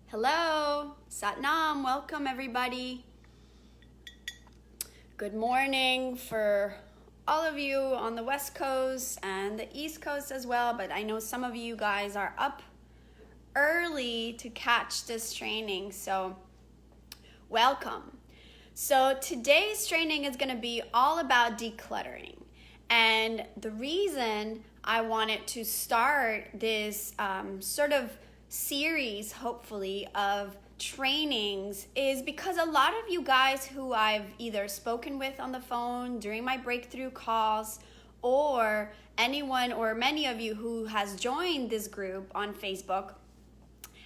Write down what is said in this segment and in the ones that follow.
Hello, Satnam, welcome everybody. Good morning for all of you on the West Coast and the East Coast as well, but I know some of you guys are up early to catch this training, so welcome. So today's training is going to be all about decluttering, and the reason I wanted to start this sort of series, hopefully, of trainings is because a lot of you guys who I've either spoken with on the phone during my breakthrough calls, or anyone or many of you who has joined this group on Facebook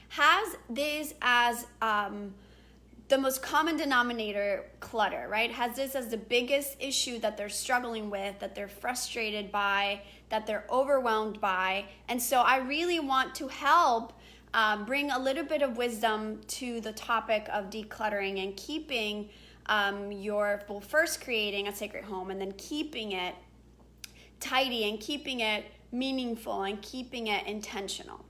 has this as the most common denominator, clutter, right? Has this as the biggest issue that they're struggling with, that they're frustrated by, that they're overwhelmed by. And so I really want to help bring a little bit of wisdom to the topic of decluttering and keeping first creating a sacred home and then keeping it tidy and keeping it meaningful and keeping it intentional.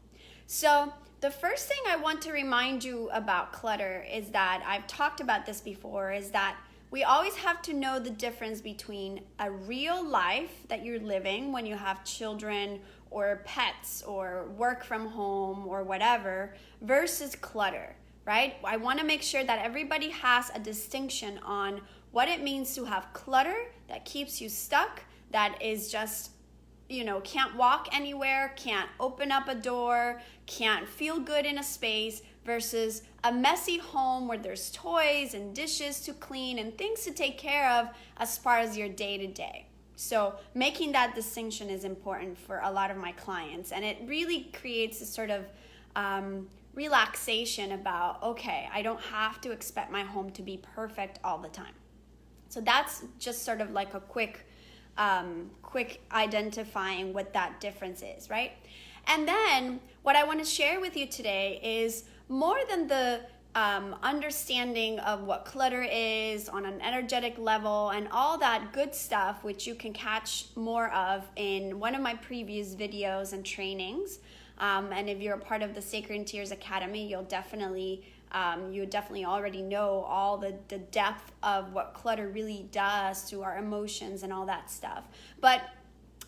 So the first thing I want to remind you about clutter is that I've talked about this before, is that we always have to know the difference between a real life that you're living when you have children or pets or work from home or whatever versus clutter, right? I want to make sure that everybody has a distinction on what it means to have clutter that keeps you stuck, that is just can't walk anywhere, can't open up a door, can't feel good in a space, versus a messy home where there's toys and dishes to clean and things to take care of as far as your day-to-day. So making that distinction is important for a lot of my clients, and it really creates a sort of relaxation about, okay, I don't have to expect my home to be perfect all the time. So that's just sort of like a quick identifying what that difference is, right? And then what I want to share with you today is more than the understanding of what clutter is on an energetic level and all that good stuff, which you can catch more of in one of my previous videos and trainings. And if you're a part of the Sacred Interiors Academy, you definitely already know all the depth of what clutter really does to our emotions and all that stuff. But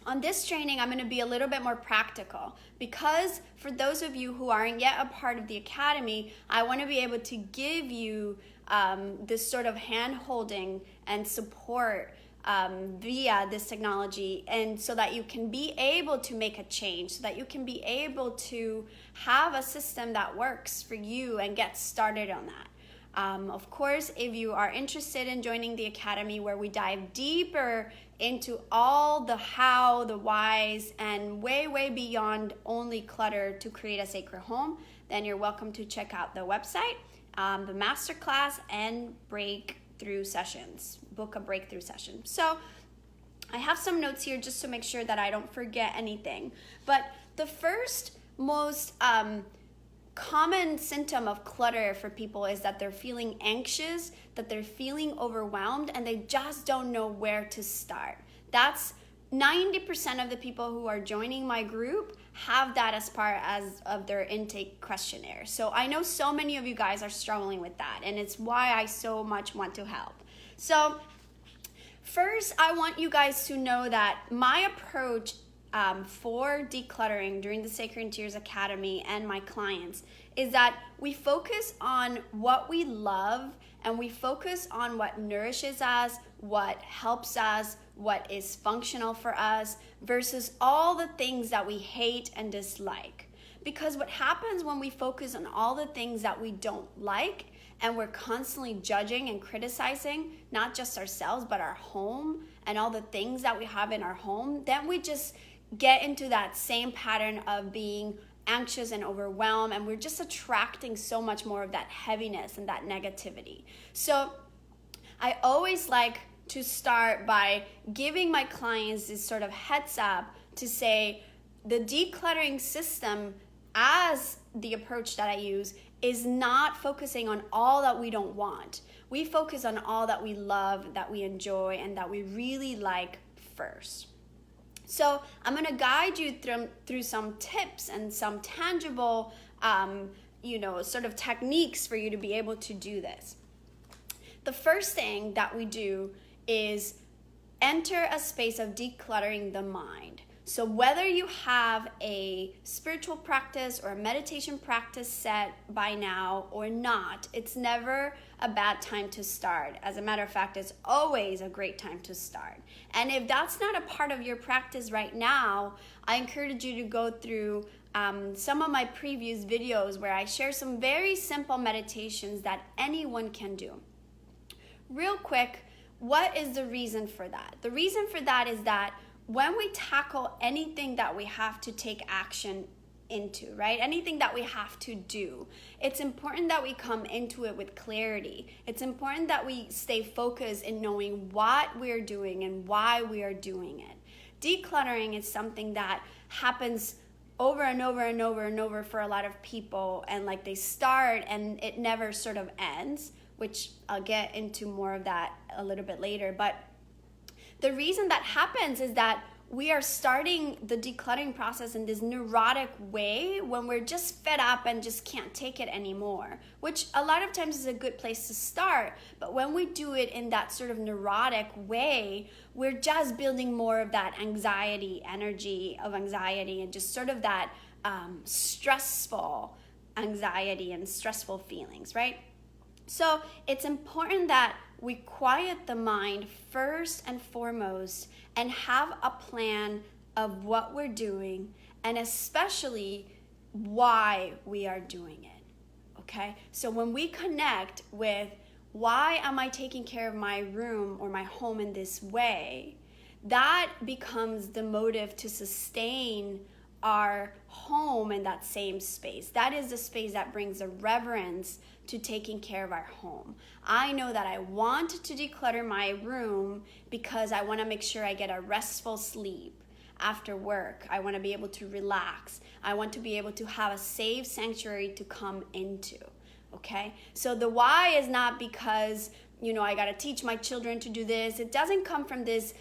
on this training, I'm going to be a little bit more practical, because for those of you who aren't yet a part of the Academy, I want to be able to give you this sort of hand-holding and support via this technology, and so that you can be able to make a change, so that you can be able to have a system that works for you and get started on that. Of course, if you are interested in joining the Academy, where we dive deeper into all the how, the whys, and way beyond only clutter to create a sacred home, then you're welcome to check out the website, the masterclass, and breakthrough sessions. Book a breakthrough session. So I have some notes here just to make sure that I don't forget anything. But the first most common symptom of clutter for people is that they're feeling anxious, that they're feeling overwhelmed, and they just don't know where to start. That's 90% of the people who are joining my group have that as part of their intake questionnaire. So I know so many of you guys are struggling with that, and it's why I so much want to help. So first, I want you guys to know that my approach for decluttering during the Sacred Interiors Academy and my clients is that we focus on what we love, and we focus on what nourishes us, what helps us, what is functional for us, versus all the things that we hate and dislike. Because what happens when we focus on all the things that we don't like, and we're constantly judging and criticizing not just ourselves but our home and all the things that we have in our home, then we just get into that same pattern of being anxious and overwhelmed, and we're just attracting so much more of that heaviness and that negativity. So I always like to start by giving my clients this sort of heads up to say the decluttering system, as the approach that I use, is not focusing on all that we don't want. We focus on all that we love, that we enjoy, and that we really like first. So I'm going to guide you through some tips and some tangible sort of techniques for you to be able to do this. The first thing that we do is enter a space of decluttering the mind. So whether you have a spiritual practice or a meditation practice set by now or not, it's never a bad time to start. As a matter of fact, it's always a great time to start. And if that's not a part of your practice right now, I encourage you to go through some of my previous videos where I share some very simple meditations that anyone can do. Real quick, what is the reason for that? The reason for that is that when we tackle anything that we have to take action into, right? Anything that we have to do, it's important that we come into it with clarity. It's important that we stay focused in knowing what we're doing and why we are doing it. Decluttering is something that happens over and over and over and over for a lot of people, and like they start and it never sort of ends, which I'll get into more of that a little bit later. But the reason that happens is that we are starting the decluttering process in this neurotic way when we're just fed up and just can't take it anymore, which a lot of times is a good place to start. But when we do it in that sort of neurotic way, we're just building more of that energy of anxiety, and just sort of that stressful anxiety and stressful feelings, right? So it's important that we quiet the mind first and foremost and have a plan of what we're doing, and especially why we are doing it, okay? So when we connect with why am I taking care of my room or my home in this way, that becomes the motive to sustain our home in that same space. That is the space that brings a reverence to taking care of our home. I know that I want to declutter my room because I want to make sure I get a restful sleep after work. I want to be able to relax. I want to be able to have a safe sanctuary to come into, okay? So the why is not because, I got to teach my children to do this. It doesn't come from this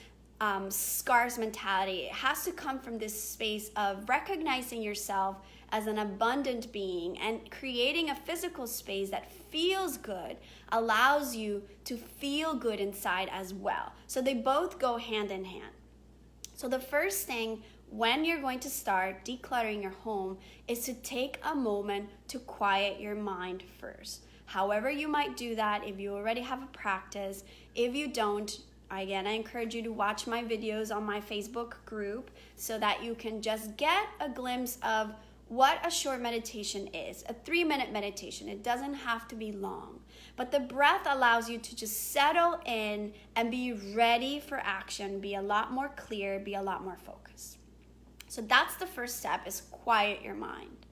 scarce mentality. It has to come from this space of recognizing yourself as an abundant being, and creating a physical space that feels good allows you to feel good inside as well. So they both go hand in hand. So the first thing when you're going to start decluttering your home is to take a moment to quiet your mind first. However you might do that, if you already have a practice. If you don't, again, I encourage you to watch my videos on my Facebook group so that you can just get a glimpse of what a short meditation is, a 3-minute meditation. It doesn't have to be long, but the breath allows you to just settle in and be ready for action, be a lot more clear, be a lot more focused. So that's the first step, is quiet your mind.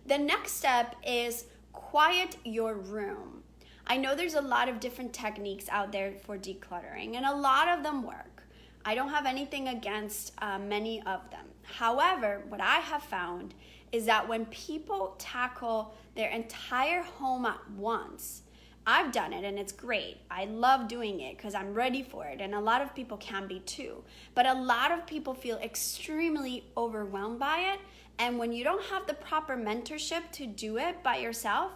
The next step is quiet your room. I know there's a lot of different techniques out there for decluttering, and a lot of them work. I don't have anything against many of them. However, what I have found is that when people tackle their entire home at once, I've done it and it's great. I love doing it because I'm ready for it, and a lot of people can be too. But a lot of people feel extremely overwhelmed by it, and when you don't have the proper mentorship to do it by yourself,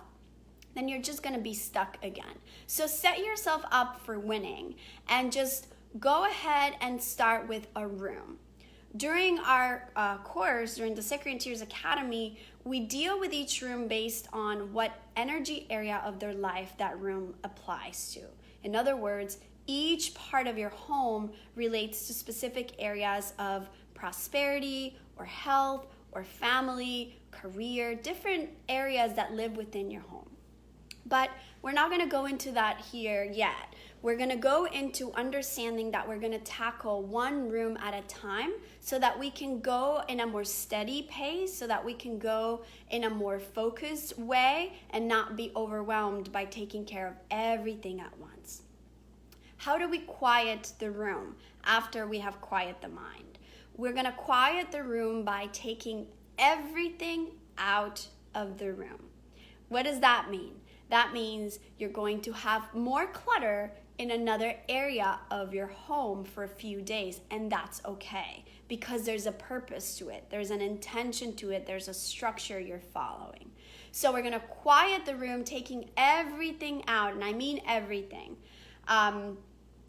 then you're just going to be stuck again. So set yourself up for winning and just go ahead and start with a room. During our course, during the Sacred Interiors Academy, we deal with each room based on what energy area of their life that room applies to. In other words, each part of your home relates to specific areas of prosperity or health or family, career, different areas that live within your home. But we're not going to go into that here yet. We're going to go into understanding that we're going to tackle one room at a time so that we can go in a more steady pace, so that we can go in a more focused way and not be overwhelmed by taking care of everything at once. How do we quiet the room after we have quieted the mind? We're going to quiet the room by taking everything out of the room. What does that mean? That means you're going to have more clutter in another area of your home for a few days, and that's okay because there's a purpose to it. There's an intention to it. There's a structure you're following. So we're gonna quiet the room, taking everything out, and I mean everything.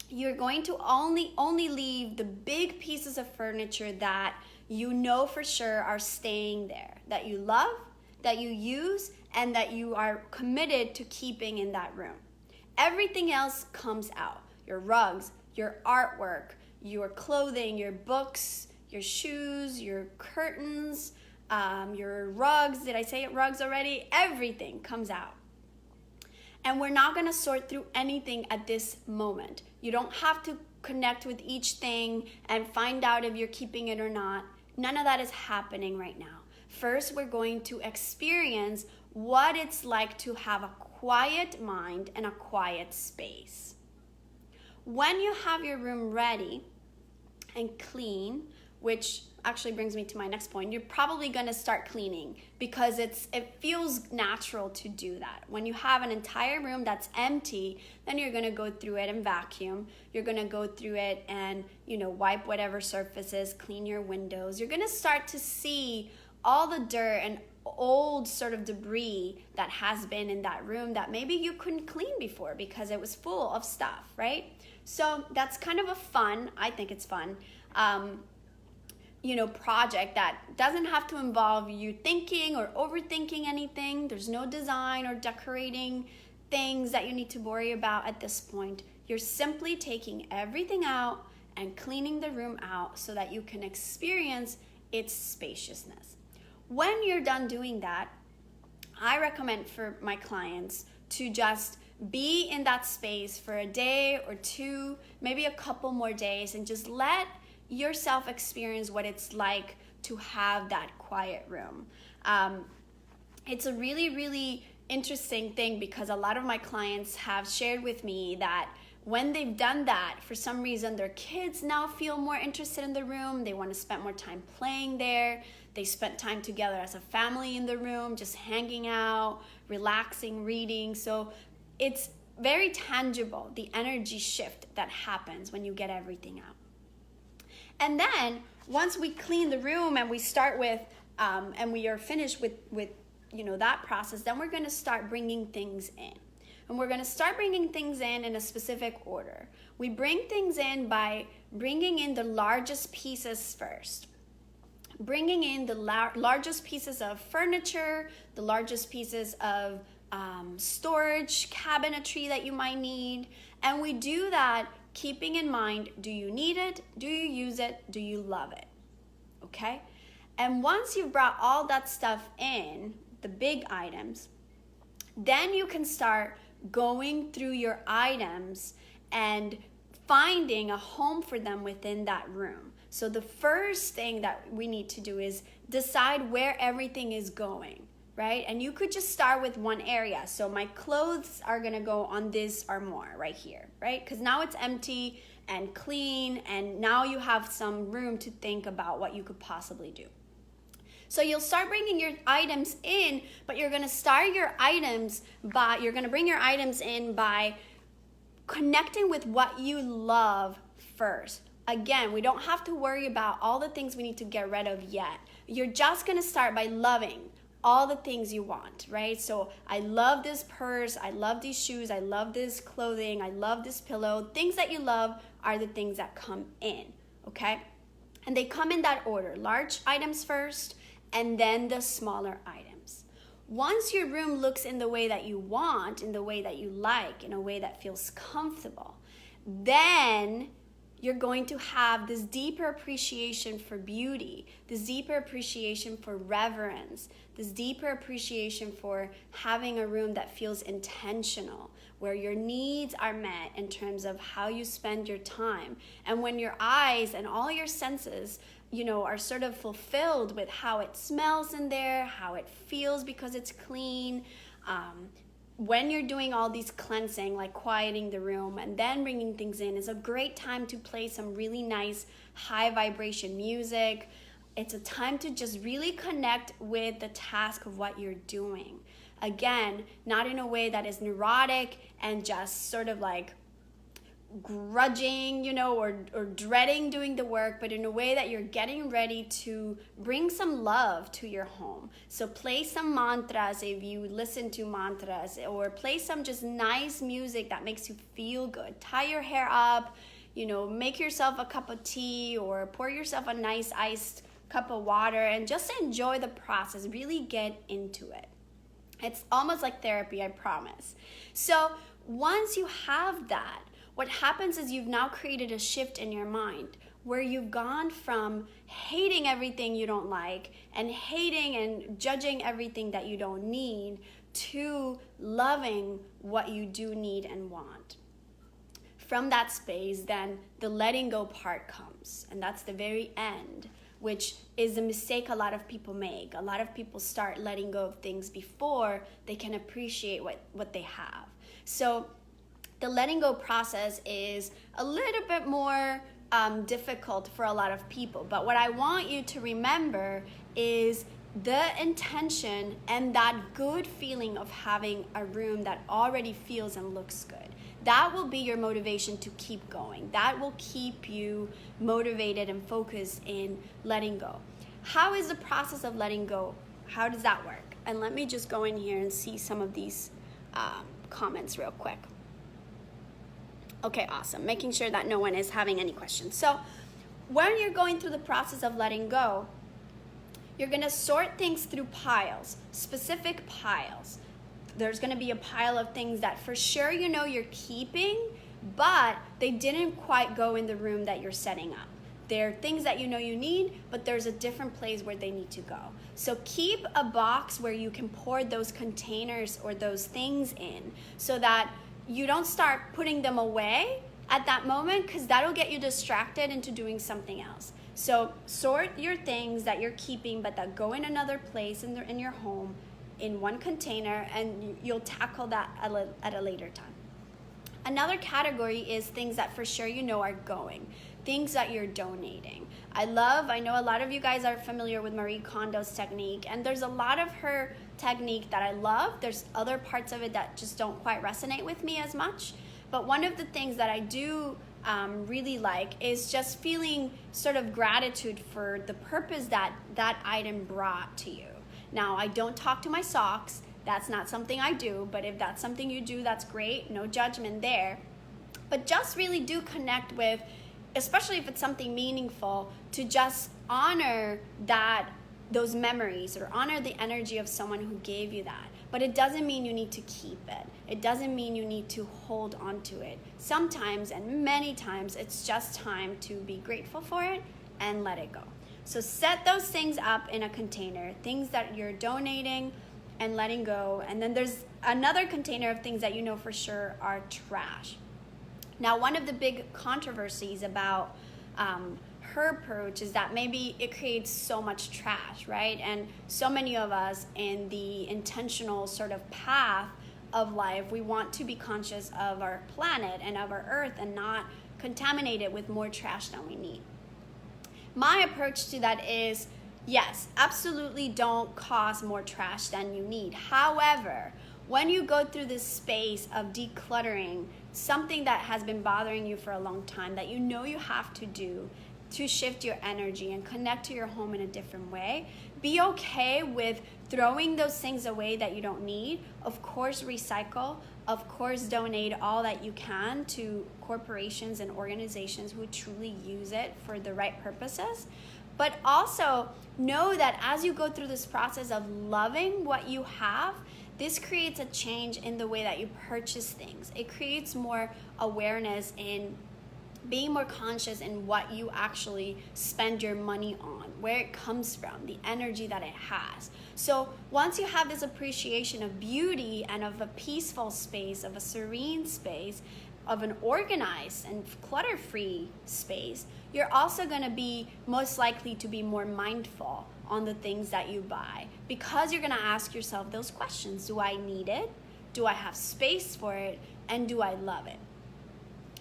You're going to only leave the big pieces of furniture that you know for sure are staying there, that you love, that you use, and that you are committed to keeping in that room. Everything else comes out. Your rugs, your artwork, your clothing, your books, your shoes, your curtains, your rugs. Did I say rugs already? Everything comes out. And we're not going to sort through anything at this moment. You don't have to connect with each thing and find out if you're keeping it or not. None of that is happening right now. First, we're going to experience what it's like to have a quiet mind and a quiet space. When you have your room ready and clean, which actually brings me to my next point, you're probably going to start cleaning because it feels natural to do that. When you have an entire room that's empty, then you're going to go through it and vacuum. You're going to go through it and, wipe whatever surfaces, clean your windows. You're going to start to see all the dirt and old sort of debris that has been in that room that maybe you couldn't clean before because it was full of stuff, right? So that's kind of a fun, I think it's fun, project that doesn't have to involve you thinking or overthinking anything. There's no design or decorating things that you need to worry about at this point. You're simply taking everything out and cleaning the room out so that you can experience its spaciousness. When you're done doing that, I recommend for my clients to just be in that space for a day or two, maybe a couple more days, and just let yourself experience what it's like to have that quiet room. It's a really, really interesting thing because a lot of my clients have shared with me that when they've done that, for some reason, their kids now feel more interested in the room. They want to spend more time playing there. They spent time together as a family in the room, just hanging out, relaxing, reading. So it's very tangible, the energy shift that happens when you get everything out. And then once we clean the room and we start with, and we are finished with that process, then we're going to start bringing things in. And we're going to start bringing things in a specific order. We bring things in by bringing in the largest pieces first. Bringing in the largest pieces of furniture, the largest pieces of storage, cabinetry that you might need. And we do that keeping in mind, do you need it? Do you use it? Do you love it? Okay? And once you've brought all that stuff in, the big items, then you can start going through your items and finding a home for them within that room. So the first thing that we need to do is decide where everything is going, right? And you could just start with one area. So my clothes are gonna go on this armoire right here, right? Because now it's empty and clean, and now you have some room to think about what you could possibly do. So you'll start bringing your items in, but you're gonna start your items by, you're gonna bring your items in by connecting with what you love first. Again, we don't have to worry about all the things we need to get rid of yet. You're just gonna start by loving all the things you want, right? So I love this purse, I love these shoes, I love this clothing, I love this pillow. Things that you love are the things that come in, okay? And they come in that order, large items first, and then the smaller items. Once your room looks in the way that you want, in the way that you like, in a way that feels comfortable, then you're going to have this deeper appreciation for beauty, this deeper appreciation for reverence, this deeper appreciation for having a room that feels intentional, where your needs are met in terms of how you spend your time. And when your eyes and all your senses, are sort of fulfilled with how it smells in there, how it feels because it's clean, when you're doing all these cleansing, like quieting the room and then bringing things in, is a great time to play some really nice high vibration music. It's a time to just really connect with the task of what you're doing. Again, not in a way that is neurotic and just sort of like grudging, or dreading doing the work, but in a way that you're getting ready to bring some love to your home. So play some mantras if you listen to mantras, or play some just nice music that makes you feel good. Tie your hair up, make yourself a cup of tea, or pour yourself a nice iced cup of water, and just enjoy the process. Really get into it. It's almost like therapy, I promise. So once you have that, what happens is you've now created a shift in your mind where you've gone from hating everything you don't like and hating and judging everything that you don't need to loving what you do need and want. From that space, then the letting go part comes, and that's the very end, which is a mistake a lot of people make. A lot of people start letting go of things before they can appreciate what they have. So the letting go process is a little bit more difficult for a lot of people. But what I want you to remember is the intention and that good feeling of having a room that already feels and looks good. That will be your motivation to keep going. That will keep you motivated and focused in letting go. How is the process of letting go? How does that work? And let me just go in here and see some of these comments real quick. Okay, awesome. Making sure that no one is having any questions. So when you're going through the process of letting go, you're going to sort things through piles, specific piles. There's going to be a pile of things that for sure you're keeping, but they didn't quite go in the room that you're setting up. They're things that you need, but there's a different place where they need to go. So keep a box where you can pour those containers or those things in, so that you don't start putting them away at that moment, because that'll get you distracted into doing something else. So sort your things that you're keeping but that go in another place in your home in one container, and you'll tackle that at a later time. Another category is things that for sure are going, things that you're donating. I know a lot of you guys are familiar with Marie Kondo's technique, and there's a lot of her technique that I love. There's other parts of it that just don't quite resonate with me as much. But one of the things that I do really like is just feeling sort of gratitude for the purpose that item brought to you. Now, I don't talk to my socks. That's not something I do, but if that's something you do, that's great. No judgment there. But just really do connect with, especially if it's something meaningful, to just honor those memories, or honor the energy of someone who gave you that. But it doesn't mean you need to keep it. It doesn't mean you need to hold on to it. Sometimes, and many times, it's just time to be grateful for it and let it go. So set those things up in a container, things that you're donating and letting go. And then there's another container of things that for sure are trash. Now, one of the big controversies about her approach is that maybe it creates so much trash, right? And so many of us in the intentional sort of path of life, we want to be conscious of our planet and of our earth and not contaminate it with more trash than we need. My approach to that is, yes, absolutely don't cause more trash than you need. However, when you go through this space of decluttering something that has been bothering you for a long time, that you have to do to shift your energy and connect to your home in a different way, be okay with throwing those things away that you don't need. Of course, recycle. Of course, donate all that you can to corporations and organizations who truly use it for the right purposes. But also know that as you go through this process of loving what you have, this creates a change in the way that you purchase things. It creates more awareness in being more conscious in what you actually spend your money on, where it comes from, the energy that it has. So once you have this appreciation of beauty and of a peaceful space, of a serene space, of an organized and clutter-free space, you're also going to be most likely to be more mindful on the things that you buy, because you're going to ask yourself those questions. Do I need it? Do I have space for it? And do I love it?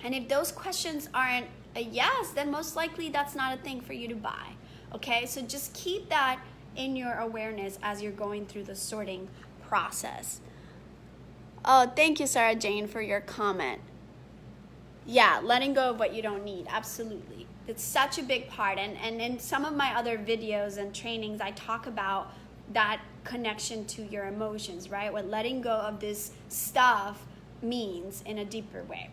And if those questions aren't a yes, then most likely that's not a thing for you to buy. Okay, so just keep that in your awareness as you're going through the sorting process. Oh, thank you, Sarah Jane, for your comment. Yeah, letting go of what you don't need, absolutely. It's such a big part. And in some of my other videos and trainings, I talk about that connection to your emotions, right? What letting go of this stuff means in a deeper way.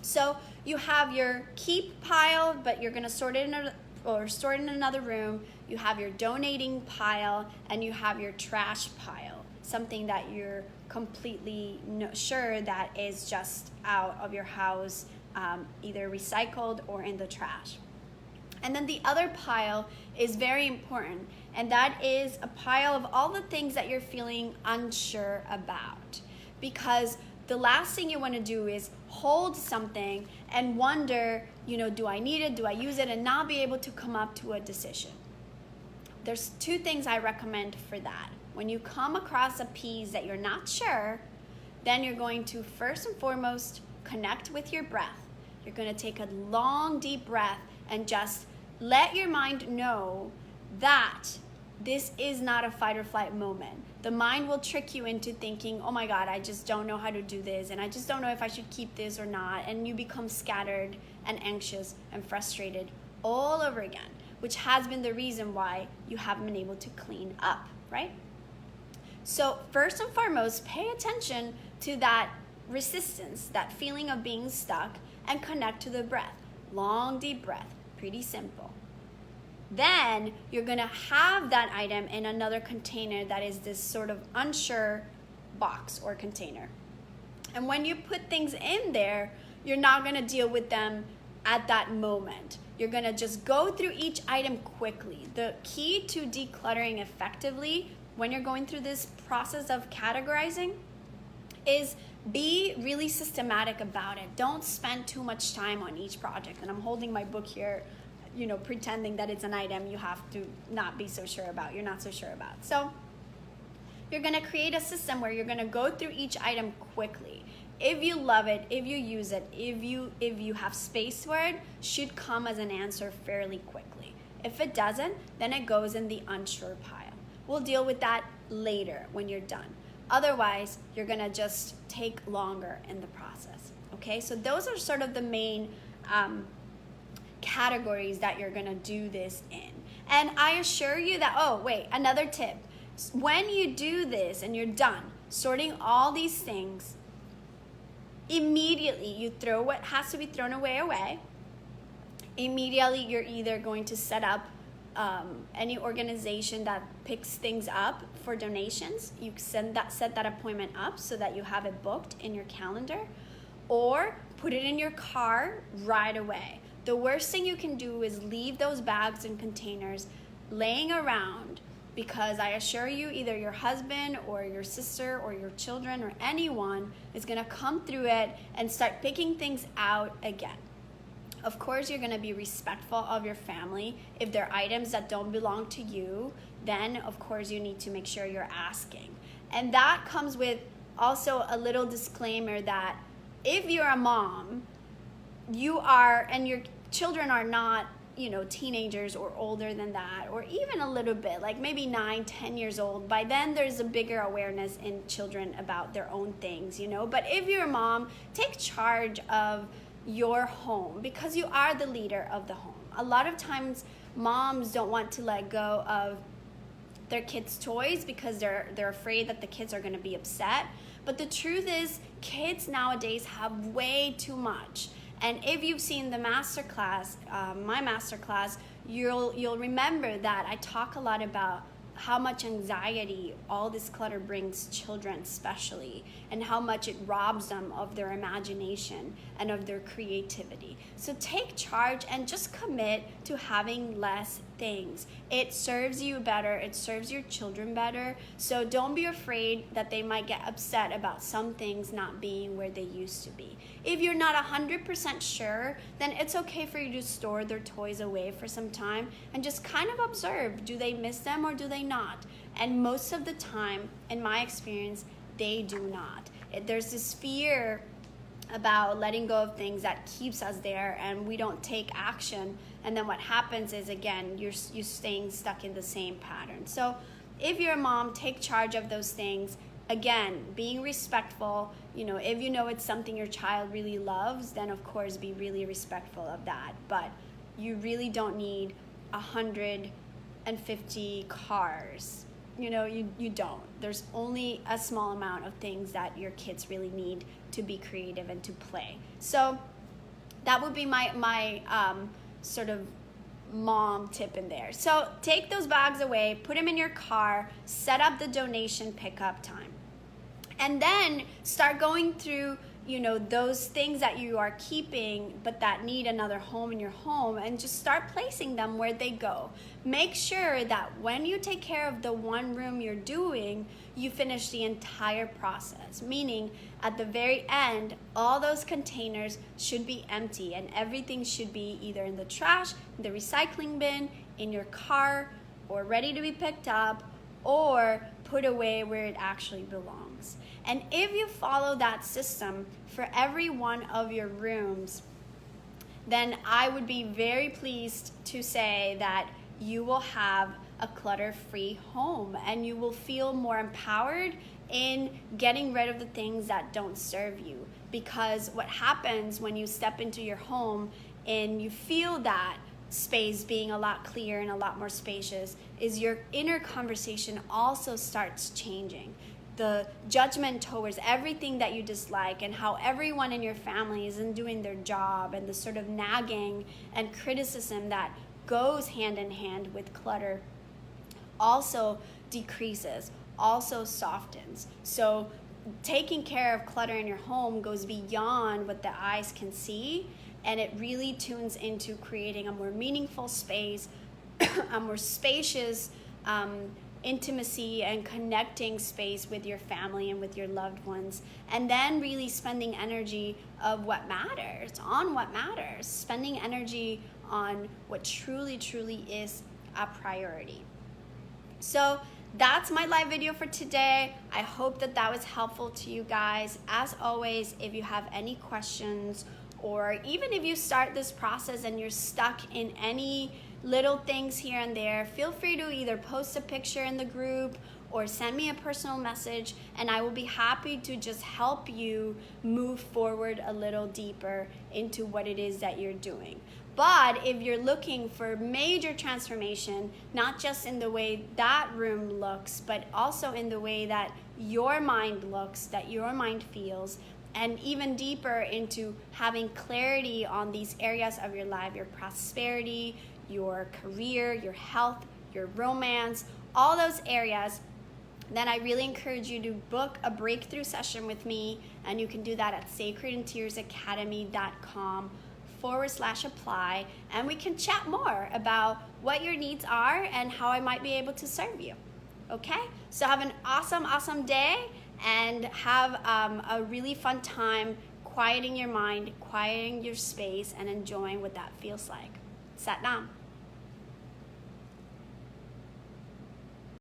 So you have your keep pile, but you're gonna sort it store it in another room. You have your donating pile, and you have your trash pile, something that you're completely sure that is just out of your house, either recycled or in the trash. And then the other pile is very important, and that is a pile of all the things that you're feeling unsure about. Because the last thing you want to do is hold something and wonder, do I need it, do I use it, and not be able to come up to a decision. There's two things I recommend for that. When you come across a piece that you're not sure, then you're going to first and foremost connect with your breath. You're going to take a long, deep breath and just let your mind know that this is not a fight or flight moment. The mind will trick you into thinking, oh my God, I just don't know how to do this, and I just don't know if I should keep this or not, and you become scattered and anxious and frustrated all over again, which has been the reason why you haven't been able to clean up, right? So first and foremost, pay attention to that resistance, that feeling of being stuck, and connect to the breath. Long, deep breath, pretty simple. Then you're gonna have that item in another container that is this sort of unsure box or container. And when you put things in there, you're not gonna deal with them at that moment. You're gonna just go through each item quickly. The key to decluttering effectively when you're going through this process of categorizing is be really systematic about it. Don't spend too much time on each project. And I'm holding my book here, pretending that it's an item you have to not be so sure about, you're not so sure about. So you're gonna create a system where you're gonna go through each item quickly. If you love it, if you use it, if you have space for it, should come as an answer fairly quickly. If it doesn't, then it goes in the unsure pile. We'll deal with that later when you're done. Otherwise, you're gonna just take longer in the process, okay? So those are sort of the main categories that you're gonna do this in. And I assure you that, another tip. When you do this and you're done sorting all these things, immediately you throw what has to be thrown away. Immediately you're either going to set up any organization that picks things up for donations. You set that appointment up so that you have it booked in your calendar, or put it in your car right away. The worst thing you can do is leave those bags and containers laying around, because I assure you, either your husband or your sister or your children or anyone is gonna come through it and start picking things out again. Of course, you're gonna be respectful of your family. If they're items that don't belong to you, then of course you need to make sure you're asking. And that comes with also a little disclaimer that if you're a mom, and your children are not, teenagers or older than that, or even a little bit, like maybe 9, 10 years old, by then there's a bigger awareness in children about their own things, But if you're a mom, take charge of your home, because you are the leader of the home. A lot of times moms don't want to let go of their kids' toys because they're afraid that the kids are going to be upset. But the truth is, kids nowadays have way too much. And if you've seen the masterclass, my masterclass, you'll remember that I talk a lot about how much anxiety all this clutter brings children especially, and how much it robs them of their imagination and of their creativity. So take charge and just commit to having less things. It serves you better, it serves your children better, so don't be afraid that they might get upset about some things not being where they used to be. If you're not 100% sure, then it's okay for you to store their toys away for some time and just kind of observe, do they miss them or do they not? And most of the time, in my experience, they do not. There's this fear about letting go of things that keeps us there, and we don't take action, and then what happens is, again, you're staying stuck in the same pattern. So if you're a mom, take charge of those things, again, being respectful. If you know it's something your child really loves, then of course be really respectful of that. But you really don't need 150 cars. You don't. There's only a small amount of things that your kids really need to be creative and to play. So that would be my sort of mom tip in there. So take those bags away, put them in your car, set up the donation pickup time, and then start going through those things that you are keeping but that need another home in your home, and just start placing them where they go. Make sure that when you take care of the one room you're doing, you finish the entire process, meaning at the very end, all those containers should be empty and everything should be either in the trash, in the recycling bin, in your car, or ready to be picked up, or put away where it actually belongs. And if you follow that system for every one of your rooms, then I would be very pleased to say that you will have a clutter-free home, and you will feel more empowered in getting rid of the things that don't serve you. Because what happens when you step into your home and you feel that space being a lot clearer and a lot more spacious is your inner conversation also starts changing. The judgment towards everything that you dislike and how everyone in your family isn't doing their job, and the sort of nagging and criticism that goes hand in hand with clutter also decreases, also softens. So taking care of clutter in your home goes beyond what the eyes can see, and it really tunes into creating a more meaningful space, a more spacious intimacy and connecting space with your family and with your loved ones, and then really spending energy of what matters, spending energy on what truly is a priority. So that's my live video for today. I hope that was helpful to you guys. As always, if you have any questions, or even if you start this process and you're stuck in any little things here and there, feel free to either post a picture in the group or send me a personal message, and I will be happy to just help you move forward a little deeper into what it is that you're doing. But if you're looking for major transformation, not just in the way that room looks, but also in the way that your mind looks, that your mind feels, and even deeper into having clarity on these areas of your life, your prosperity, your career, your health, your romance, all those areas, then I really encourage you to book a breakthrough session with me, and you can do that at sacredinteriorsacademy.com/apply, and we can chat more about what your needs are and how I might be able to serve you. Okay? So have an awesome day, and have a really fun time quieting your mind, quieting your space, and enjoying what that feels like. Sat Nam.